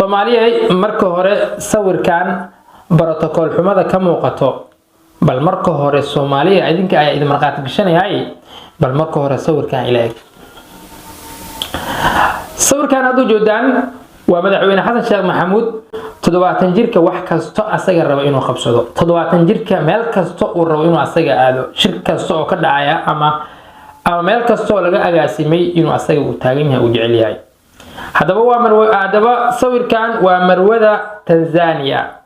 Soomaaliya marka hore sawirkan protocol xumada ka muuqato bal marka hore Soomaaliya idinka ay idin marqaad gashanayay bal marka hore sawirkan ila eeg sawirkan aad u joodaan waa madaxweyne Xasan Sheekh Maxamuud 70 jirka wax kasto asaga raba inuu qabsado 70 jirka meel kasto uu rabo inuu asaga aado shir kasto oo ka dhacaya ama meel kasto laga agaasimay inuu asaga u taagan yahay u jecel yahay hadaba sawirkan waa marwada Tanzania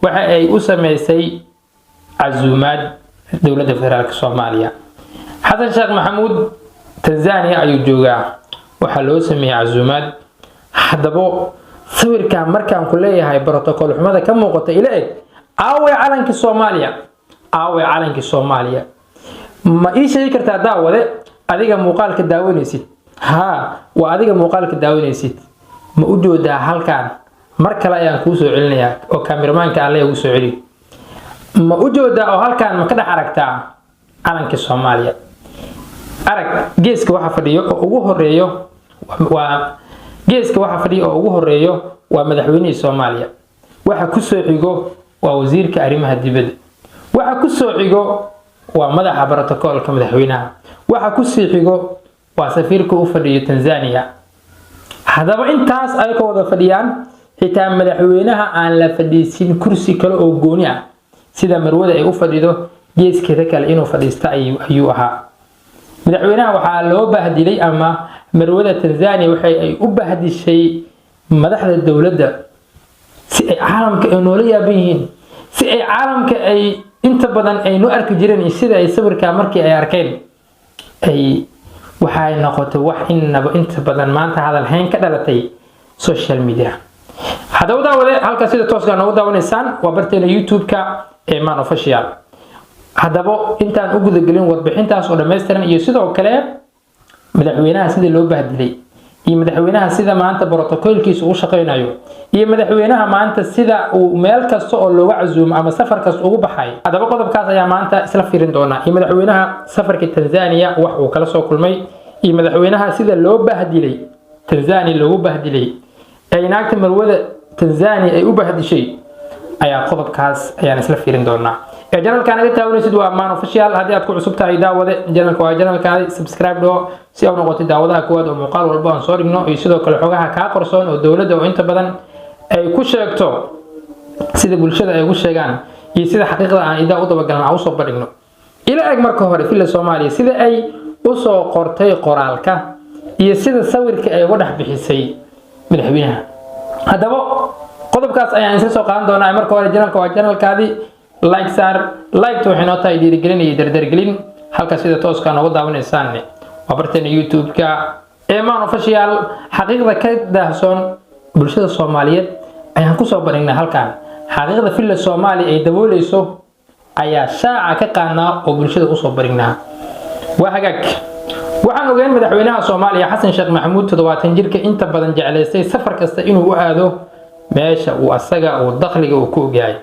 waxa ay u sameysay azuumad dawladda federaalka Soomaaliya Xasan Sheekh Maxamuud Tanzania ayuu joogaa waxa loo sameeyay azuumad hadaba sawirkan markaan ku leeyahay protocol xumada ka muuqata ila eeg aaway calanka Soomaaliya ma ii sheegi kartaa daawade adiga muuqaalka daawanaysid waa adiga muuqaalka daawanaysid ma u joodaa halkan mar kale ayaan ku soo celinayaa oo kaamiramanka alle ugu soo celi ma u joodaa oo halkan ma ka dhax aragtaa calanka Soomaaliya arag geeska waxa fadhiyo oo ugu horeeyo waa madaxweynaha Soomaaliya waxa ku soo xigo waa wasiirka arrimaha dibadda waxa ku soo xigo waa madaxa protocolka madaxweynaha waxa ku sii xigo waa safiirka u fadhiyo Tanzania hadaba intaas ay ka wada fadhiyaan xitaa madaxweynaha aan la fadhiisin kursi kale oo gooni ah sida marwada ay u fadhido geeskeeda kale inuu fadhiista ayuu ahaa madaxweynaha waxa loo bahdilay ama marwada Tanzania waxay u bahdishay madaxda dawladda si ay caalamka ay noola yaaban yihiin si ay caalamka ay inta badan ay noo arki jireen sida ay sawirka markii ay arkeen ay waxay noqotay wax inta badan maanta hadal hayn ka dhalatay social media hadaba daawade halka sida tooska noogu daawanaysaan waa barteena YouTube-ka Eman Official hadaba intaan u guda galin warbixintaas oo dhameystiran iyo sidoo kale madaxweynaha sida loo bahdilay iyo madaxweynaha sida maanta protocolkiisa uu shaqeynayo iyo madaxweynaha maanta sida uu meel kasto oo looga casuumo ama safar kasto ugu baxay hadaba qodobkaas ayaa maanta isla fiirin doona iyo madaxweynaha safarka Tanzania wax uu kala soo kulmay iyo madaxweynaha sida loo bahdilay Tanzania loogu bahdilay ay naagta marwada Tanzania ay u bahdishay ayaa qodobkaas ayaan isla fiirin doona channelka naga taawanaysid waa Eman Official hadii aad ku cusub tahay daawade channelka waa channelka subscribe do si aad noqoto daawadaha kuwaad oo muuqaal walba aan soo dhigno iyo sidoo kale xogaha ka qorsoon oo dawladda oo inta badan ay ku sheegto sida bulshada ay ugu sheegaan iyo sida xaqiiqada aan idaa u dabagalno aan u soo badhigno ila eeg marka hore filla Soomaaliya sida ay u soo qortay qoraalka iyo sida sawirka ay uga dhax bixisay madaxweynaha hadaba qodobkaas ayaan isla soo qaadan doonaa marka hore channelka waa channelkaadi like to waxay noo tahay dhiirigelin iyo dardargelin halka sida tooska noogu daawanaysaan waa barteena YouTube-ka Eman Official xaqiiqda ka daahsoon bulshada Soomaaliyeed ayaan ku soo bandhignaa halkan xaqiiqda filla Soomaaliya ay dabooleyso ayaa shaaca ka qaadnaa oo bulshada u soo bandhignaa waa hagaag waxaan ogeyn madaxweynaha Soomaaliya Xasan Sheekh Maxamuud 70 jirka inta badan jecleystay safar kasta inuu u aado meesha uu asaga oo dakhliga uu ku ogyahay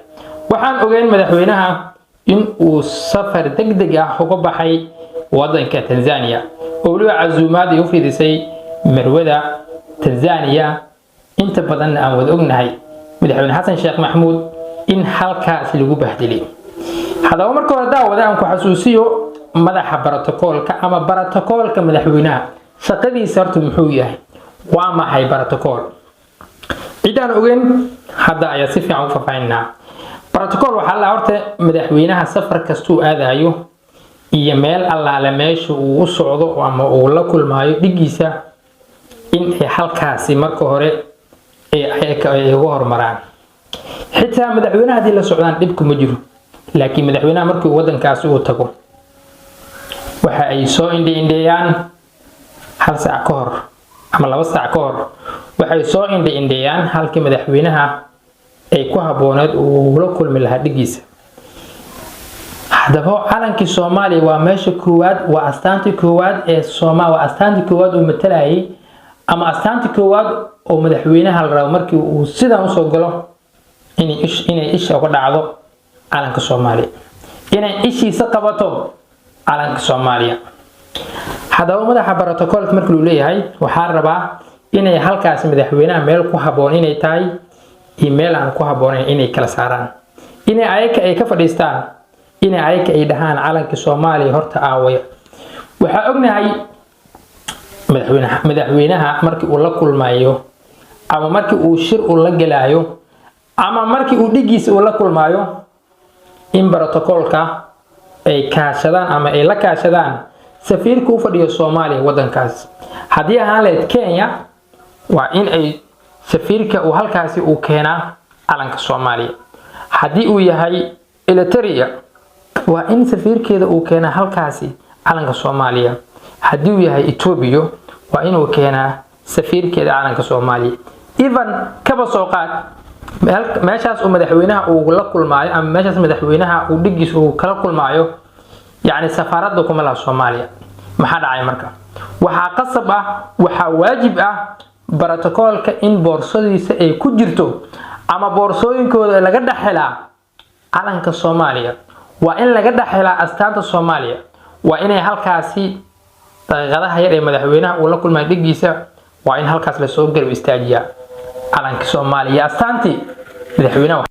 waxaan ogeyn madaxweynaha in uu safar degdeg ah uga baxay wadanka Tanzania oo loo casuumad u fidisay marwada Tanzania inta badan aan wada ognahay madaxweyne Xasan Sheekh Maxamuud in halkaas lagu bahdilay hadaba marka hore daawada aan ku xasuusiyo madaxa protocolka ama protocolka madaxweynaha shaqadiisa horta muxuu yahay waa maxay protocol cidaan ogeyn hadda ayaa si fiican u fahfaynaa protocol waxa la horta madaxweynaha safar kasto aadayo iyo meel allaale meesha uu u socdo ama uu la kulmaayo dhigiisa in ay halkaasi marka hore ay ugu hormaraan xitaa madaxweynaha hadii la socdaan dhib kuma jiro laakiin madaxweynaha markuu wadankaasi uu tago waxa ay soo indheeyaan hal saac ka hor ama 2 saac ka hor waxay soo indheeyaan halkii madaxweynaha ay ku habooneed uu la kulmi lahaa dhigiisa hadaba calanka Soomaaliya waa meesha koowaad waa astaanta koowaad ee Soomaaliya waa astaanta koowaad oo matalayay ama astaanta koowaad oo madaxweynaha la rabo markii uu sidan u soo galo inay isha uga dhacdo calanka Soomaaliya inay ishiisa qabato calanka Soomaaliya hadaba madaxa protocolka markii uu leeyahay waxa rabaa inay halkaas madaxweynaha meel ku haboon inay tahay iyo meel aan ku haboonayn inay kala saaraan, inay ayaka ay ka fadhiistaan, inay ayaka ay dhahaan calanka Soomaaliya horta aawaya. waxaa ognahay madaxweynaha markii uu la kulmayo ama markii uu shir uu la galaayo ama markii uu dhigiisa uu la kulmayo in protocolka ay kaashadaan ama ay la kaashadaan safiirka u fadhiyo Soomaaliya wadankaas. haddii ahaan lahayd Kenya waa in ay safiirka uu halkaasi uu keenaa calanka Soomaaliya. haddii uu yahay Eritrea waa in safiirkeeda uu keenaa halkaasi calanka Soomaaliya. haddii uu yahay Ethiopia waa inuu keenaa safiirkeeda calanka Soomaaliya. even kaba soo qaad meeshaas uu madaxweynaha uu la kulmaayo ama meeshaas madaxweynaha uu dhigiisa uu kala kulmaayo yani safaaradda kuma laha Soomaaliya. maxaa dhacay marka? waxaa qasab ah, waxaa waajib ah protocolka in boorsadiisa ay ku jirto ama boorsooyinkooda laga dhaxelaa calanka Soomaaliya. waa in laga dhaxelaa astaanta Soomaaliya. waa inay halkaasi daqiiqadaha yar ee madaxweynaha uu la kulmay dhigiisa waa in halkaas la soo garab istaajiyaa calanka Soomaaliya astaantii madaxweynaha.